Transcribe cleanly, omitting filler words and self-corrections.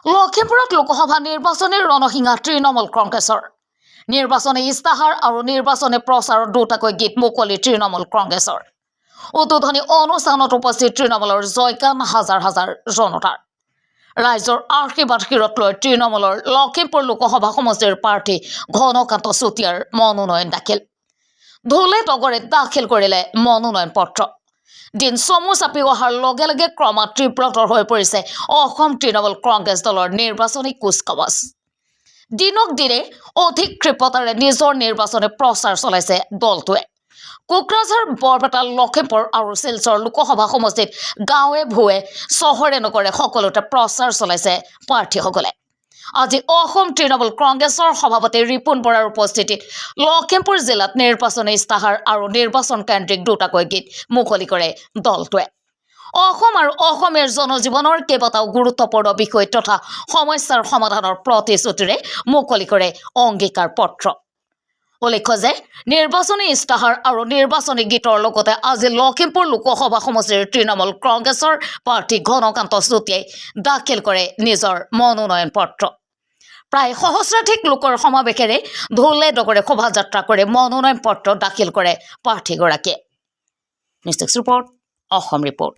লখিমপুৰত লোকসভা নিৰ্বাচনী ৰণসিঙা তৃণমূল কংগ্ৰেছৰ নিৰ্বাচনী ইস্তাহাৰ আৰু নিৰ্বাচনী প্ৰচাৰৰ দুটাকৈ গীত মুকলি তৃণমূল কংগ্ৰেছৰ উদ্বোধনী অনুষ্ঠানত উপস্থিত তৃণমূলৰ জয়গান হাজাৰ হাজাৰ জনতাৰ ৰাইজৰ আশীৰ্বাদ শিৰত লৈ তৃণমূলৰ লখিমপুৰ লোকসভা সমষ্টিৰ প্ৰাৰ্থী ঘনকান্ত চুতীয়াৰ মনোনয়ন দাখিল ঢোলে ডগৰে দাখিল কৰিলে মনোনয়ন পত্ৰ দিন চমু চাপি অহাৰ লগে লগে ক্ৰমাৎ তীব্ৰতৰ হৈ পৰিছে অসম তৃণমূল কংগ্ৰেছ দলৰ নিৰ্বাচনী কুচকাৱাজ দিনক দিনে অধিক ক্ষিপ্ৰতাৰে নিজৰ নিৰ্বাচনী প্ৰচাৰ চলাইছে দলটোৱে কোকৰাঝাৰ বৰপেটা লখিমপুৰ আৰু শিলচৰ লোকসভা সমষ্টিত গাঁৱে ভুৱে চহৰে নগৰে সকলোতে প্ৰচাৰ চলাইছে প্ৰাৰ্থীসকলে আজি অসম তৃণমূল কংগ্ৰেছৰ সভাপতি ৰিপুন বৰাৰ উপস্থিতিত লখিমপুৰ জিলাত নিৰ্বাচনী ইস্তাহাৰ আৰু নিৰ্বাচন কেন্দ্ৰিক দুটাকৈ গীত মুকলি কৰে দলটোৱে অসম আৰু অসমীয়াৰ জনজীৱনৰ কেইবাটাও গুৰুত্বপূৰ্ণ বিষয় তথা সমস্যাৰ সমাধানৰ প্ৰতিশ্ৰুতিৰে মুকলি কৰে অংগীকাৰ পত্ৰ উল্লেখ্য যে নিৰ্বাচনী ইস্তাহাৰ আৰু নিৰ্বাচনী গীতৰ লগতে আজি লখিমপুৰ লোকসভা সমষ্টিৰ তৃণমূল কংগ্ৰেছৰ প্ৰাৰ্থী ঘনকান্ত চুতীয়াই দাখিল কৰে নিজৰ মনোনয়ন পত্ৰ প্ৰায় সহস্ৰাধিক লোকৰ সমাৱেশেৰে ঢোলে ডগৰে শোভাযাত্ৰা কৰি মনোনয়ন পত্ৰ দাখিল কৰে প্ৰাৰ্থীগৰাকীয়ে নিউজ ৰিপৰ্ট অসম ৰিপৰ্ট